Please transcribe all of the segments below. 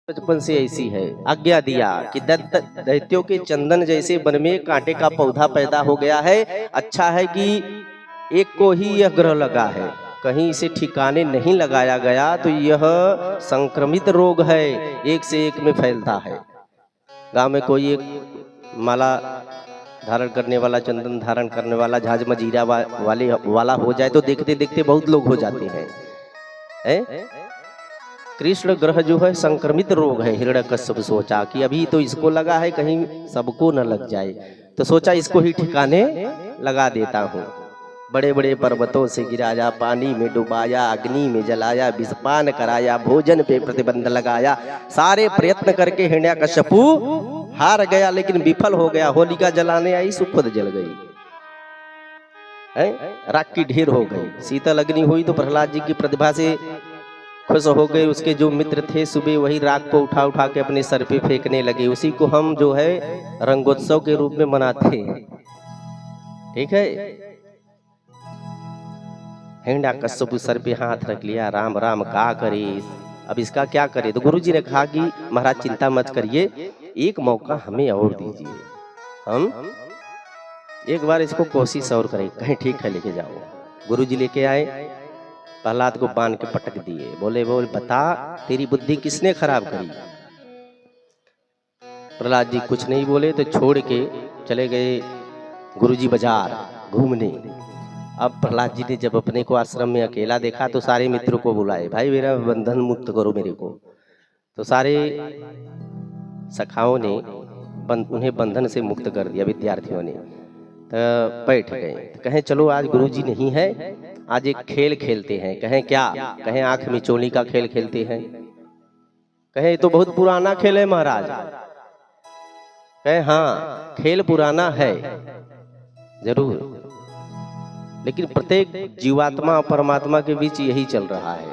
बचपन से ऐसी है। आज्ञा दिया कि दैत्यों के चंदन जैसे वन में कांटे का पौधा पैदा हो गया है। अच्छा है कि एक को ही यह ग्रह लगा है, कहीं इसे ठिकाने नहीं लगाया गया तो यह संक्रमित रोग है, एक से एक में फैलता है। गांव में कोई एक माला धारण करने वाला, चंदन धारण करने वाला, झाज मजीरा वाला हो जाए तो देखते देखते बहुत लोग हो जाते हैं। कृष्ण ग्रह जो है संक्रमित रोग है। हिरण्यकश्यप सोचा कि अभी तो इसको लगा है, कहीं सबको न लग जाए, तो सोचा इसको ही ठिकाने लगा देता हूँ। बड़े बड़े पर्वतों से गिराया, पानी में डुबाया, अग्नि में जलाया, विषपान कराया, भोजन पे प्रतिबंध लगाया। सारे प्रयत्न करके हिरण्यकश्यपु हार गया, लेकिन विफल हो गया। होलिका जलाने आई सो खुद जल गई, राख की ढेर हो गई। शीतल अग्नि हुई तो प्रहलाद जी की प्रतिभा से खुश हो गए। उसके जो मित्र थे सुबह वही राख को उठा उठा के अपने सर पे फेंकने लगे। उसी को हम जो है रंगोत्सव के रूप में मनाते हैं, ठीक है। हिरण्यकश्यप सर पे हाथ रख लिया, राम राम क्या करे, अब इसका क्या करे। तो गुरुजी ने कहा कि महाराज चिंता मत करिए, एक मौका हमें और दीजिए, हम एक बार इसको कोशिश और करें, कहीं ठीक है लेके जाओ। गुरुजी लेके आए, प्रहलाद को बांध के पटक दिए। बोले बता तेरी बुद्धि किसने खराब करी। प्रहलाद जी कुछ नहीं बोले तो छोड़ के चले गए गुरुजी बाजार घूमने। अब प्रहलाद जी ने जब अपने को आश्रम में अकेला देखा तो सारे मित्रों को बुलाए, भाई मेरा बंधन मुक्त करो मेरे को। तो सारे सखाओं ने उन्हें बंधन से मुक्त कर दिया, विद्यार्थियों ने। तो बैठ गए, कहें चलो आज गुरुजी नहीं है, आज एक खेल खेलते हैं। कहें क्या? कहें आंख मिचोली का खेल खेलते हैं। कहें तो बहुत पुराना खेल है महाराज। कहें हाँ खेल पुराना है जरूर, लेकिन प्रत्येक जीवात्मा और परमात्मा के बीच यही चल रहा है।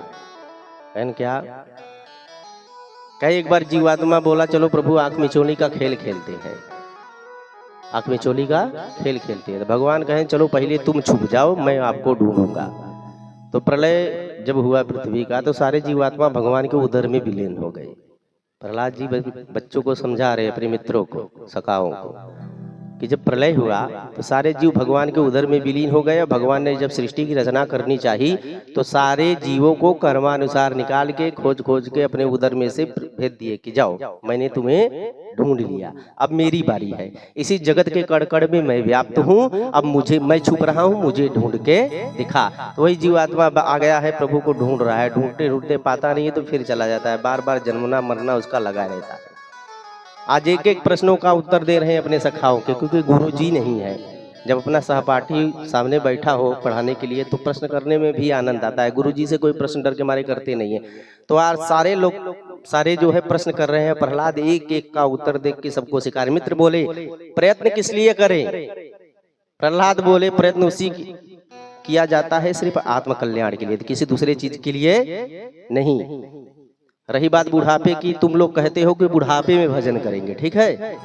कहें क्या? कहे एक बार जीवात्मा बोला चलो प्रभु आंख मिचोली का खेल खेलते हैं। आंख मिचोली का खेल खेलते हैं। तो भगवान कहें चलो पहले तुम छुप जाओ, मैं आपको ढूंढूंगा। तो प्रलय जब हुआ पृथ्वी का तो सारे जीवात्मा भगवान के उदर में विलीन हो गए। प्रहलाद जी बच्चों को समझा रहे, अपने मित्रों को, सखाओं को, कि जब प्रलय हुआ तो सारे जीव भगवान के उदर में विलीन हो गए। भगवान ने जब सृष्टि की रचना करनी चाहिए तो सारे जीवों को कर्मानुसार निकाल के खोज खोज के अपने उदर में से भेज दिए कि जाओ मैंने तुम्हें ढूंढ लिया, अब मेरी बारी है। इसी जगत के कड़ में मैं व्याप्त हूँ, अब मुझे, मैं छुप रहा हूँ, मुझे ढूंढ के दिखा। तो वही जीवात्मा आ गया है, प्रभु को ढूंढ रहा है, ढूंढते ढूंढते पाता नहीं है तो फिर चला जाता है। बार बार जन्मना मरना उसका लगा रहता है। आज एक एक प्रश्नों का उत्तर दे रहे हैं अपने सखाओं के, क्योंकि गुरु जी नहीं है। जब अपना सहपाठी सामने बैठा हो पढ़ाने के लिए तो प्रश्न करने में भी आनंद आता है। गुरु जी से कोई प्रश्न डर के मारे करते नहीं है। तो आज सारे लोग, सारे जो है प्रश्न कर रहे हैं। प्रहलाद एक एक का उत्तर देख के सबको सिखा रहे। मित्र बोले प्रयत्न किस लिए करें? प्रहलाद बोले प्रयत्न उसी किया जाता है सिर्फ आत्मकल्याण के लिए, किसी दूसरे चीज के लिए नहीं। रही बात बुढ़ापे की, तुम लोग कहते हो कि बुढ़ापे में भजन करेंगे, ठीक है,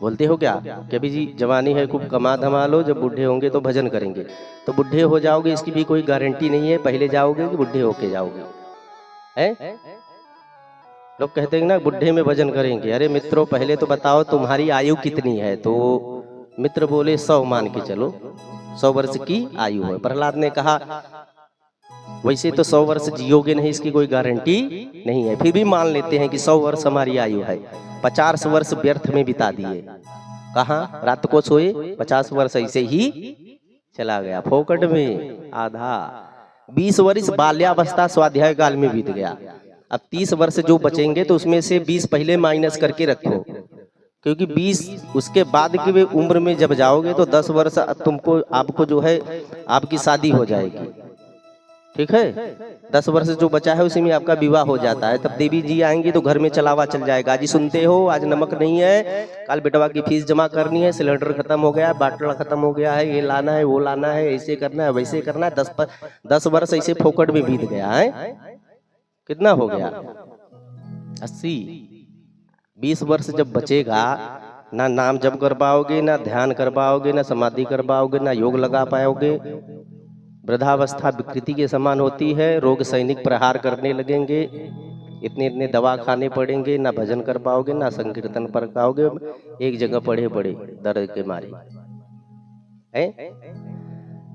बोलते हो क्या कि अभी जी जवानी है खूब कमा धमा लो, जब बूढ़े होंगे तो भजन करेंगे। तो बूढ़े हो जाओगे इसकी भी कोई गारंटी नहीं है, पहले जाओगे कि बूढ़े होके जाओगे, हैं? लोग कहते हैं ना बूढ़े में भजन करेंगे। अरे मित्रों पहले तो बताओ तुम्हारी आयु कितनी है? तो मित्र बोले 100 मान के चलो, 100 वर्ष की आयु है। प्रहलाद ने कहा वैसे तो 100 वर्ष जियोगे नहीं, इसकी कोई गारंटी नहीं है, फिर भी मान लेते हैं कि 100 वर्ष हमारी आयु है। 50 वर्ष व्यर्थ में बिता दिए, कहाँ रात को सोए, 50 वर्ष ऐसे ही चला गया फोकट में आधा। 20 वर्ष बाल्यावस्था स्वाध्याय काल में बीत गया। अब 30 वर्ष जो बचेंगे तो उसमें से 20 पहले माइनस करके रखो, क्योंकि 20 उसके बाद की उम्र में जब जाओगे तो 10 वर्ष तुमको, आपको जो है आपकी शादी हो जाएगी, ठीक है। 10 वर्ष जो बचा है उसी में आपका विवाह हो जाता है। तब देवी जी आएंगी तो घर में चलावा चल जाएगा। जी सुनते हो आज नमक नहीं है, कल बेटवा की फीस जमा करनी है, सिलेंडर खत्म हो गया, बाटला खत्म हो गया है, ये लाना है वो लाना है, ऐसे करना है वैसे करना है। 10 वर्ष ऐसे फोकट में बीत गया है। कितना हो गया? 80। 20 वर्ष जब बचेगा, ना नाम जप कर पाओगे, ना ध्यान कर पाओगे, ना समाधि कर पाओगे, ना योग लगा पाओगे। वृद्धावस्था विकृति के समान होती है, रोग सैनिक प्रहार करने लगेंगे, इतने इतने दवा खाने पड़ेंगे, ना भजन कर पाओगे ना संकीर्तन पर पाओगे, एक जगह पड़े पड़े दर्द के मारे है।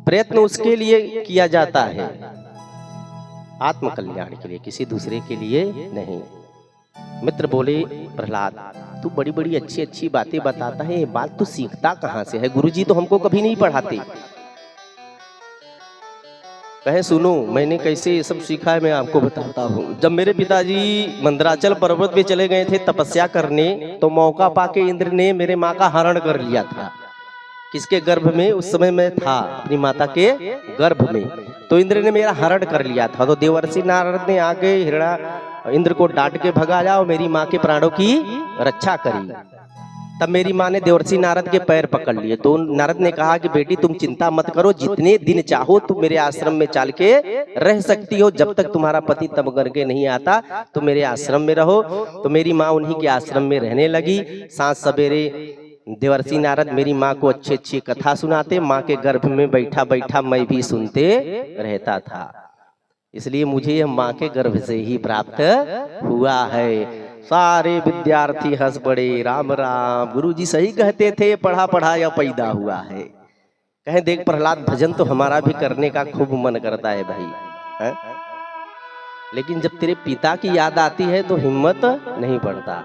प्रयत्न उसके लिए किया जाता है, आत्म कल्याण के लिए, किसी दूसरे के लिए नहीं। मित्र बोले प्रहलाद तू बड़ी बड़ी अच्छी अच्छी बातें बताता है, ये बात तू सीखता कहाँ से है? गुरुजी तो हमको कभी नहीं पढ़ाते। कहे सुनो मैंने कैसे ये सब सीखा है, मैं आपको बताता हूँ। जब मेरे पिताजी मंदराचल पर्वत पे चले गए थे तपस्या करने, तो मौका पाके इंद्र ने मेरे माँ का हरण कर लिया था। किसके गर्भ में? उस समय मैं था अपनी माता के गर्भ में, तो इंद्र ने मेरा हरण कर लिया था। तो देवर्षि नारद ने आके इंद्र को डांट के भगाया और मेरी माँ के प्राणों की रक्षा करी। तब मेरी माँ ने देवर्षि नारद के पैर पकड़ लिए। तो नारद ने कहा कि बेटी तुम चिंता मत करो, जितने दिन चाहो तुम मेरे आश्रम में चल के रह सकती हो, जब तक तुम्हारा पति तब करके नहीं आता तो मेरे आश्रम में रहो। तो मेरी माँ उन्हीं के आश्रम में रहने लगी। सांझ सवेरे देवर्षि नारद मेरी माँ को अच्छी अच्छी कथा सुनाते, माँ के गर्भ में बैठा बैठा मैं भी सुनते रहता था। इसलिए मुझे यह माँ के गर्भ से ही प्राप्त हुआ है। सारे विद्यार्थी हंस पड़े, राम राम गुरुजी सही कहते थे, पढ़ा पढ़ा या पैदा हुआ है। कहे देख प्रहलाद भजन तो हमारा भी करने का खूब मन करता है भाई है? लेकिन जब तेरे पिता की याद आती है तो हिम्मत नहीं पड़ता।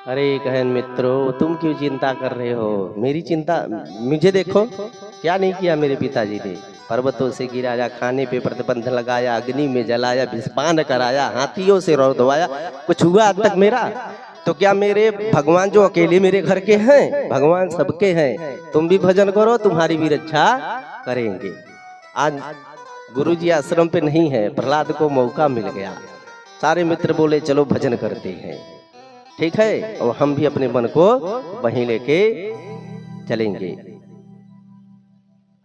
अरे कहन मित्रों तुम क्यों चिंता कर रहे हो? मेरी चिंता, मुझे देखो क्या नहीं किया मेरे पिताजी ने। पर्वतों से गिराया, खाने पे प्रतिबंध लगाया, अग्नि में जलाया, विषपान कराया, हाथियों से रौदवाया, कुछ हुआ आज तक मेरा? तो क्या मेरे भगवान जो अकेले मेरे घर के हैं? भगवान सबके हैं। तुम भी भजन करो, तुम्हारी भी रक्षा करेंगे। आज गुरुजी आश्रम पे नहीं है, प्रहलाद को मौका मिल गया। सारे मित्र बोले चलो भजन करते हैं, ठीक है, और हम भी अपने मन को वहीं लेके चलेंगे।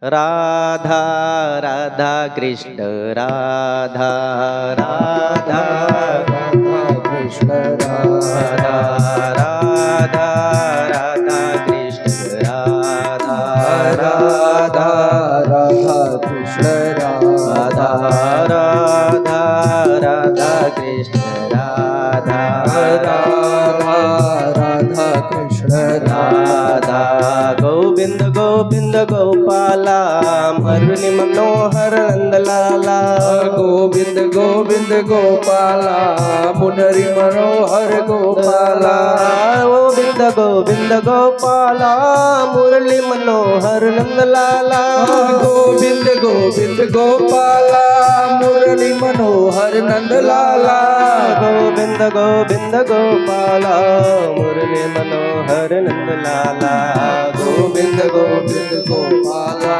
राधा राधा कृष्ण राधा राधा कृष्ण राधा राधा राधा कृष्ण राधा राधा राधा कृष्ण राधा राधा राधा कृष्ण राधा राधा राधा कृष्ण राधा गोविंद गोविंद गोपाला मुरली मनोहर नंदलाला गोविंद गोविंद गोपाला मुरली मनोहर गोपाला गोविंद गोविंद गोपाला मुरली मनोहर नंदलाला गोविंद गोविंद गोपाला मुरली मनोहर नंदलाला गोविंद गोविंद गोपाला मुरली मनोहर नंदलाला गोविंद गोविंद गोपाला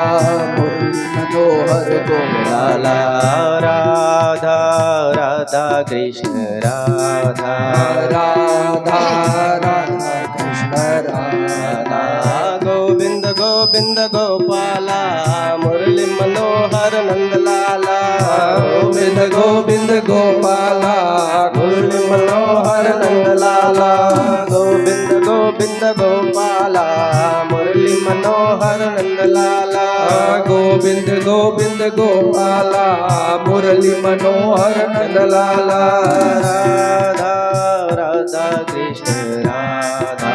मुरली मनोहर गोपाला राधा राधा कृष्ण राधा राधा राधा कृष्ण राधा गोविंद गोविंद गोपाला मुरली मनोहर नंदलाला गोविंद गोविंद गोपाला मुरली मनोहर नंदलाला गोविंद गोविंद गोपाला मुरली मनोहर नंदलाला गोविंद गोविंद गोपाला मुरली मनोहर नंदलाला राधा राधा कृष्ण राधा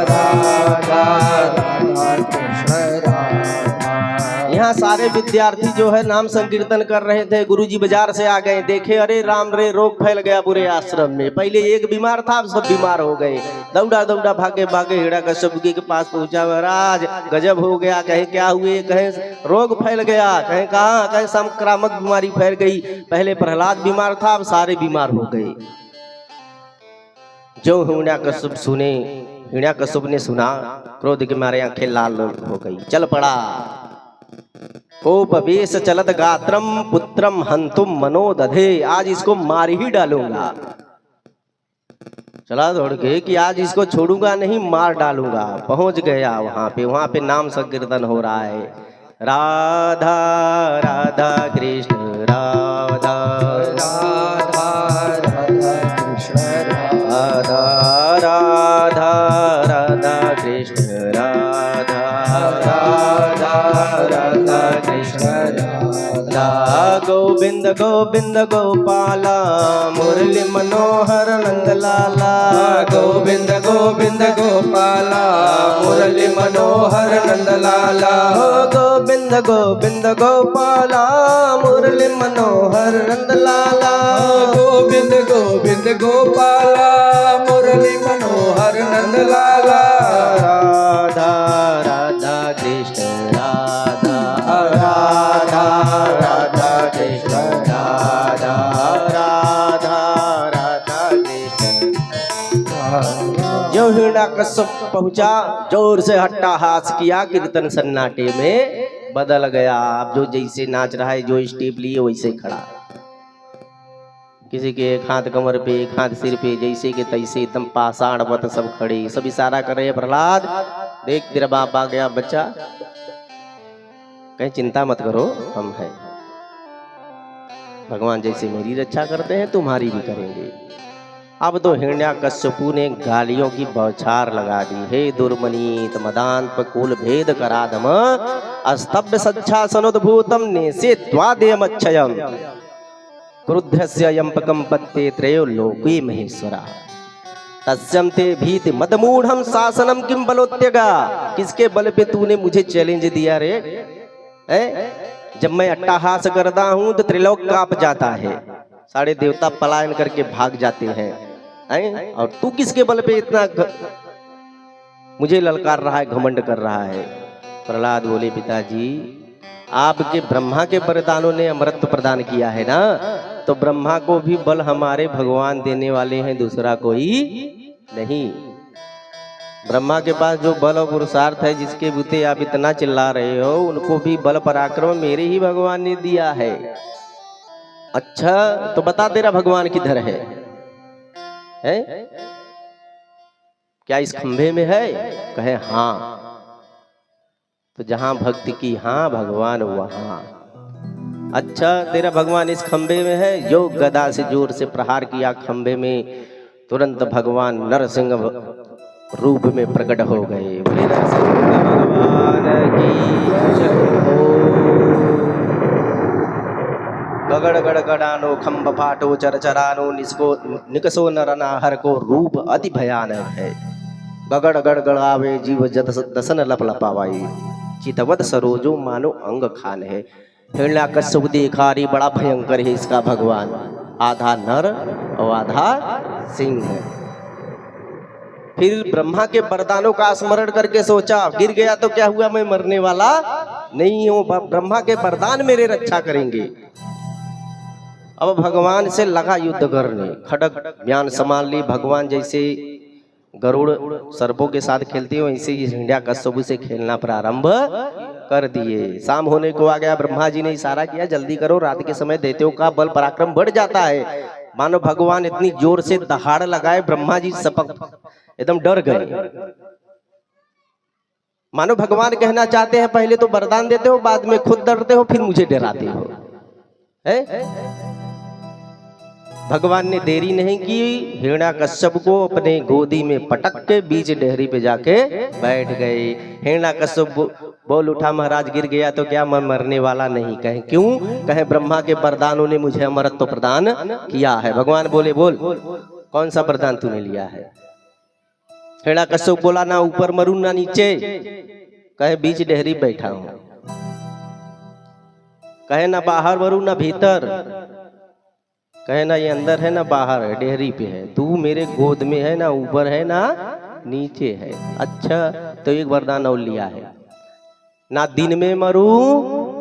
राधा राधा कृष्ण राधा। यहाँ सारे विद्यार्थी जो है नाम संकीर्तन कर रहे थे। गुरुजी बाजार से आ गए, देखे अरे राम रे रोग फैल गया पूरे आश्रम में। पहले एक बीमार था, अब सब बीमार हो गए। दौड़ा दौड़ा भागे भागे हिरण्यकश्यप के पास पहुंचा, महाराज गजब हो गया। कहे क्या हुए? कहे रोग फैल गया। कहे कहाँ? कहे संक्रामक बीमारी फैल गई। पहले प्रहलाद बीमार था, अब सारे बीमार हो गए। जो हिरण्यकश्यप सुने, हिरण्यकश्यप ने सुना, क्रोध के मारे आंखें लाल हो गई, चल पड़ा। कोपवेश चलत गात्रम पुत्रम हंतुम मनोदधे, आज इसको मार ही डालूंगा। चला दौड़ के कि आज इसको छोड़ूंगा नहीं, मार डालूंगा। पहुंच गया वहां पे नाम संकीर्तन हो रहा है। राधा राधा कृष्ण राधा राधा राधा कृष्ण राधा राधा राधा कृष्ण राधा राधा राधा कृष्ण राधा गोविंद गोविंद गोपाला मुरली मनोहर नंद लाला। गोविंद गोविंद गोपाला मुरली मनोहर नंद लाला। गोविंद गोविंद गोपाला मुरली मनोहर नंद लाला। गोविंद गोविंद गोपाला मुरली मनोहर नंद लाला। राधा राधा कृष्ण राधा राधा राधा कृष्ण राधा राधा राधा कृष्ण। जो हिरण्यकश्यप पहुंचा जोर से हट्टाहास किया, कीर्तन सन्नाटे में बदल गया। अब जो जैसे नाच रहा है, जो स्टेप लिए वैसे खड़ा, किसी के एक हाथ कमर पे एक हाथ सिर पे, जैसे के तैसे एकदम पाषाणवत सब खड़े, सब इशारा कर रहे हैं। प्रहलाद देख तेरा बाप आ गया बच्चा, कहीं चिंता मत करो, हम हैं। भगवान जैसे मेरी रक्षा करते हैं तुम्हारी भी करेंगे। अब तो हिरण्यकश्यपु ने गालियों की बौछार लगा दी। हे दुर्मनीत मदांत कुल भेद कराधम अस्तभ्य सच्छासनोद्भूतम नेसे त्वादेयमच्छयम् क्रुद्धस्य यंपकंपत्ते त्रयो लोके महेश्वरा तस्यं ते भीति मदमूढ़म शासनम किम बलोत्यगा। किसके बल पे तूने मुझे चैलेंज दिया रे? जब मैं अट्टहास करता हूं तो त्रिलोक कांप जाता है, सारे देवता पलायन करके भाग जाते हैं, और तू किसके बल पे इतना मुझे ललकार रहा है, घमंड कर रहा है? प्रहलाद बोले पिताजी आपके ब्रह्मा के वरदानों ने अमृत प्रदान किया है ना, तो ब्रह्मा को भी बल हमारे भगवान देने वाले हैं, दूसरा कोई नहीं। ब्रह्मा के पास जो बल और पुरुषार्थ है, जिसके बूते आप इतना चिल्ला रहे हो, उनको भी बल पराक्रम मेरे ही भगवान ने दिया है। अच्छा तो बता तेरा भगवान किधर है? क्या इस खंभे में है? कहे हाँ। तो जहां भक्ति की हाँ भगवान वहां। अच्छा तेरा भगवान इस खंभे में है? जो गदा से जोर से प्रहार किया खंभे में, तुरंत भगवान नरसिंह रूप में प्रकट हो गए। बोले नरसिंह भगवान की जय हो। गगड़ गड़गड़ानो खंभ फाटो चरचरानो निकसो नरनाहर को रूप अति भयानक है। गगड़ गड़गड़ावे जीव दसन लप लपावाई चितवत सरोजो मानो अंग खान है। हिरण्यकश्यप देखा रे बड़ा भयंकर है इसका भगवान, आधा नर और आधा सिंह। फिर ब्रह्मा के वरदानों का स्मरण करके सोचा गिर गया तो क्या हुआ, मैं मरने वाला नहीं हूं, ब्रह्मा के वरदान मेरे रक्षा करेंगे। अब भगवान से लगा युद्ध करने, खड़ग ज्ञान संभाल ली। भगवान जैसे गरुड़ सर्पों के साथ खेलते हो, वैसे ही हिरण्यकश्यप से खेलना प्रारंभ कर दिए। शाम होने को आ गया, ब्रह्मा जी ने इशारा किया जल्दी करो, रात के समय दैत्यों का बल पराक्रम बढ़ जाता है। मानो भगवान इतनी जोर से दहाड़ लगाए, ब्रह्मा जी सपक एकदम डर गए। मानो भगवान कहना चाहते हैं पहले तो वरदान देते हो, बाद में खुद डरते हो, फिर मुझे डराते हो। भगवान ने देरी नहीं की, हिरण्यकश्यप को अपने गोदी में पटक के बीच डेहरी पे जाके बैठ गए। हिरण्यकश्यप बोल उठा महाराज गिर गया तो क्या मैं मरने वाला नहीं? कहे क्यों? कहे ब्रह्मा के वरदानों ने मुझे अमरत्व प्रदान किया है। भगवान बोले बोल कौन सा वरदान तूने लिया है? हिरण्यकश्यप बोला ना ऊपर मरू ना नीचे। कहे बीच डेहरी बैठा हूं। कहे ना बाहर मरू ना भीतर। कहे ना ये अंदर है ना बाहर है, डेहरी पे है। तू मेरे गोद में है ना ऊपर है ना नीचे है। अच्छा तो एक वरदान और लिया है, ना दिन में मरू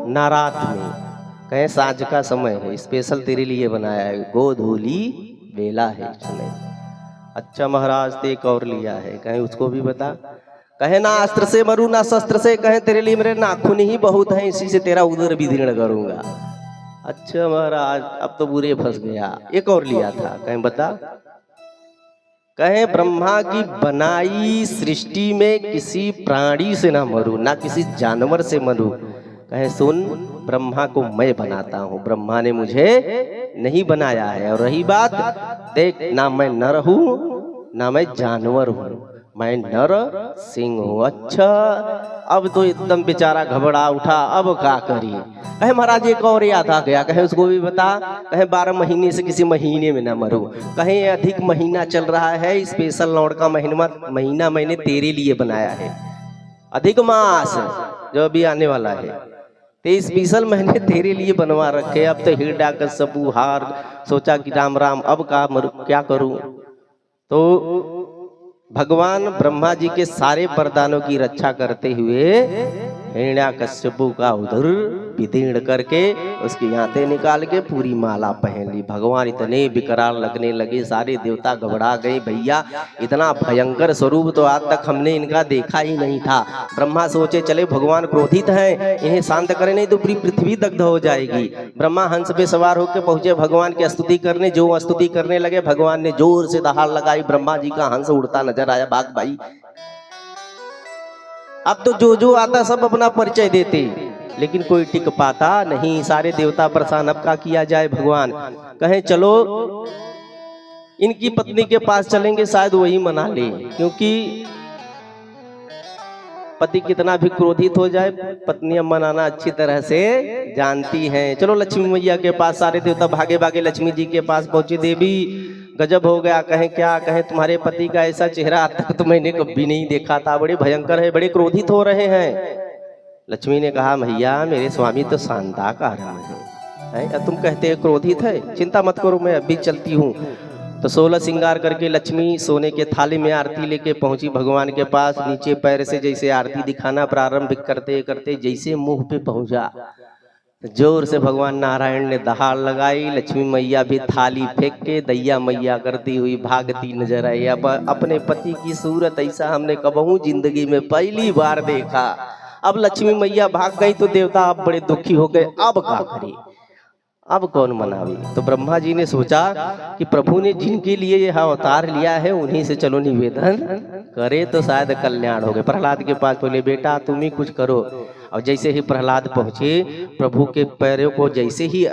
ना रात में। कहे सांझ का समय है, स्पेशल तेरे लिए बनाया है, गोधूली बेला है इसमें। अच्छा महाराज तो एक और लिया है, कहे उसको भी बता। कहे ना अस्त्र से मरू ना शस्त्र से। कहे तेरे लिए मेरे नाखून ही बहुत हैं, इसी से तेरा उदर भी दीर्ण करूंगा। अच्छा महाराज अब तो बुरे फंस गया। एक और लिया था, कहें बता। कहे ब्रह्मा की बनाई सृष्टि में किसी प्राणी से ना मरू, ना किसी जानवर से मरू। कहे सुन ब्रह्मा को मैं बनाता हूँ, ब्रह्मा ने मुझे नहीं बनाया है। और रही बात देख, ना मैं नर हूँ ना मैं जानवर हूँ, मैं नर सिंह हूँ। अच्छा, अब तो एकदम बेचारा घबरा उठा, अब क्या करिए। कहे महाराज एक और याद आ गया, कहे उसको भी बता। कहे 12 महीने से किसी महीने में ना मरूं। कहे अधिक महीना चल रहा है, स्पेशल लौट का महीना मैंने तेरे लिए बनाया है, अधिक मास जो अभी आने वाला है, ते स्पेशल मैंने तेरे लिए बनवा रखे। अब तो हिरण्यकश्यप हार सोचा कि राम राम अब क्या करूं। तो भगवान ब्रह्मा जी के सारे वरदानों की रक्षा करते हुए हिरण्यकश्यप का उधर विदीर्ण करके उसकी आंतें निकाल के पूरी माला पहन ली। भगवान इतने विकराल लगने लगे, सारे देवता घबरा गए। भैया इतना भयंकर स्वरूप तो आज तक हमने इनका देखा ही नहीं था। ब्रह्मा सोचे चले भगवान क्रोधित हैं, इन्हें शांत करें नहीं तो पूरी पृथ्वी दग्ध हो जाएगी। ब्रह्मा हंस पे सवार होकर पहुंचे भगवान की स्तुति करने। जो स्तुति करने लगे भगवान ने जोर से दहाड़ लगाई, ब्रह्मा जी का हंस उड़ता नजर आया। भाग भाई, अब तो जो आता सब अपना परिचय देते, लेकिन कोई टिक पाता नहीं। सारे देवता परेशान, अब क्या किया जाए। भगवान कहें चलो इनकी पत्नी के पास चलेंगे, शायद वही मना ले, क्योंकि पति कितना भी क्रोधित हो जाए पत्नियां मनाना अच्छी तरह से जानती हैं। चलो लक्ष्मी मैया के पास सारे देवता भागे भागे लक्ष्मी जी के पास पहुंचे। देवी गजब हो गया। कहें क्या। कहें तुम्हारे पति का ऐसा चेहरा आज तक तो मैंने कभी नहीं देखा था, बड़े भयंकर है, बड़े क्रोधित हो रहे हैं। लक्ष्मी ने कहा भैया मेरे स्वामी तो शांताकार है, तुम कहते हैं क्रोधित है, चिंता मत करो मैं अभी चलती हूँ। तो 16 श्रृंगार करके लक्ष्मी सोने के थाली में आरती लेके पहुंची भगवान के पास। नीचे पैर से जैसे आरती दिखाना प्रारंभ करते करते जैसे मुंह पे पहुंचा, जोर से भगवान नारायण ने दहाड़ लगाई। लक्ष्मी मैया भी थाली फेंक के दैया मैया करती हुई भागती नजर आई। अब अपने पति की सूरत ऐसा हमने कबहू जिंदगी में पहली बार देखा। अब लक्ष्मी मैया भाग गई तो देवता अब बड़े दुखी हो गए, अब क्या करें, अब कौन मनावे। तो ब्रह्मा जी ने सोचा कि प्रभु ने जिनके लिए यह अवतार लिया है उन्हीं से चलो निवेदन करे तो शायद कल्याण हो गए। प्रहलाद के पास बोले बेटा तुम ही कुछ करो। और जैसे ही प्रहलाद पहुंचे प्रभु के पैरों को जैसे ही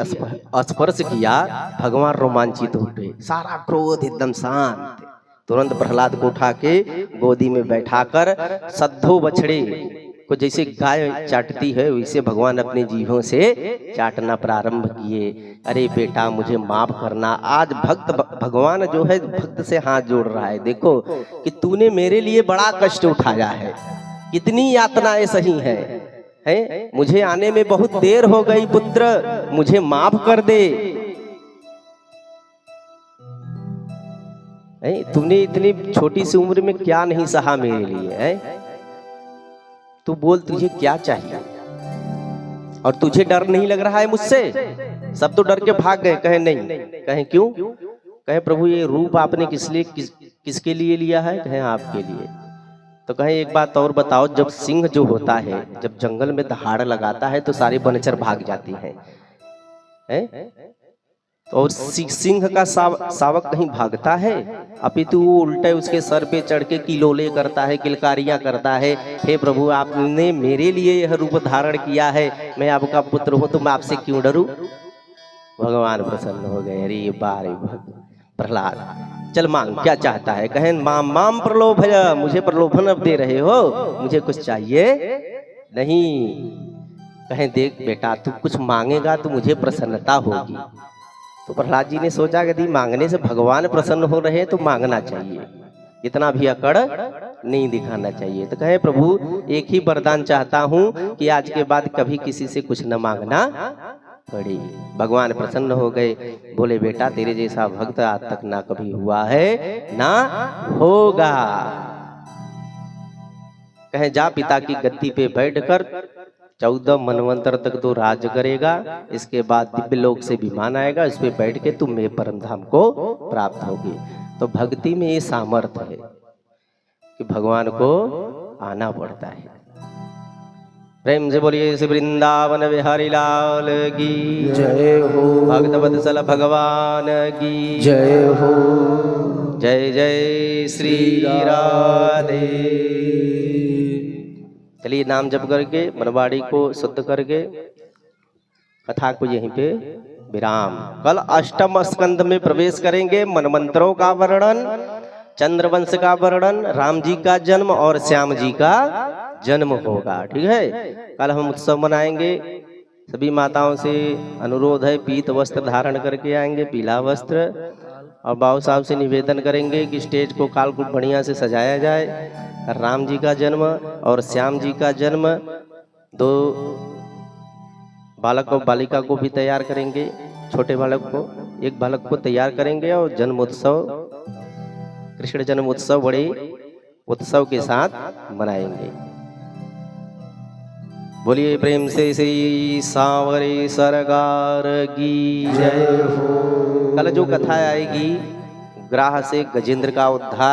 स्पर्श किया भगवान रोमांचित हो गए, सारा क्रोध एकदम शांत। तुरंत प्रहलाद को उठा के गोदी में बैठाकर सद्धो बछड़े को जैसे गाय चाटती है वैसे भगवान अपने जीभों से चाटना प्रारंभ किए। अरे बेटा मुझे माफ करना। आज भक्त भगवान जो है भक्त से हाथ जोड़ रहा है, देखो कि तूने मेरे लिए बड़ा कष्ट उठाया है, कितनी यातनाएं सही हैं, मुझे आने में बहुत देर हो गई पुत्र, मुझे माफ कर दे। तूने इतनी छोटी सी उम्र में क्या नहीं सहा मेरे लिए है। तू बोल तुझे क्या चाहिए, और तुझे डर नहीं लग रहा है मुझसे। सब तो डर के भाग गए। कहे नहीं। कहे क्यों। कहे प्रभु ये रूप आपने किसके लिए लिया है। कहे आपके लिए। तो कहे एक बात और बताओ, जब सिंह जो होता है जब जंगल में दहाड़ लगाता है तो सारे वनचर भाग जाते हैं, और सिंह का शावक कहीं भागता है, अपितु वो उल्टे उसके सर पे चढ़ के किलोले करता है, किलकारियां करता है। हे प्रभु आपने मेरे लिए यह रूप धारण किया है, मैं आपका पुत्र हूं तो मैं आपसे क्यों डरूं। भगवान प्रसन्न हो गए। अरे बारे प्रहलाद चल मांग क्या चाहता है। कहें माम माम प्रलोभय, मुझे प्रलोभन अब दे रहे हो, मुझे कुछ चाहिए नहीं। कहें देख बेटा तू कुछ मांगेगा तो मुझे प्रसन्नता होगी। तो प्रहलाद जी ने सोचा कि यदि मांगने से भगवान प्रसन्न हो रहे तो मांगना चाहिए, इतना भी अकड़ नहीं दिखाना चाहिए। तो कहे प्रभु एक ही वरदान चाहता हूं कि आज के बाद कभी किसी से कुछ न मांगना पड़े। भगवान प्रसन्न हो गए, बोले बेटा तेरे जैसा भक्त आज तक ना कभी हुआ है ना होगा। कहे जा पिता की गद्दी पे बैठकर 14 मनवंतर तक तो राज करेगा, इसके बाद दिव्य लोक से विमान आएगा, इस पे बैठ के तुम मेरे परम धाम को प्राप्त होगी। तो भक्ति में ये सामर्थ्य है कि भगवान को आना पड़ता है। प्रेम से बोलिए श्री वृंदावन बिहारी लाल की जय हो, भक्त वत्सल भगवान की जय हो। जय जय श्री राधे। चलिए नाम जप करके मनवाड़ी को शुद्ध करके कथा को यहीं पे विराम। कल अष्टम स्कंद में प्रवेश करेंगे, मनमंत्रों का वर्णन, चंद्रवंश का वर्णन, राम जी का जन्म और श्याम जी का जन्म होगा। ठीक है, कल हम उत्सव मनाएंगे। सभी माताओं से अनुरोध है, पीत वस्त्र धारण करके आएंगे, पीला वस्त्र। और बाबू साहब से निवेदन करेंगे कि स्टेज को कालकुट बढ़िया से सजाया जाए। राम जी का जन्म और श्याम जी का जन्म, दो बालक और बालिका को भी तैयार करेंगे। छोटे बालक को, एक बालक को तैयार करेंगे और जन्मोत्सव, कृष्ण जन्मोत्सव बड़े उत्सव के साथ मनाएंगे। बोलिए प्रेम से श्री सांवरे सरकार की जय हो। कल जो कथा आएगी, ग्राह से गजेंद्र का उद्धार।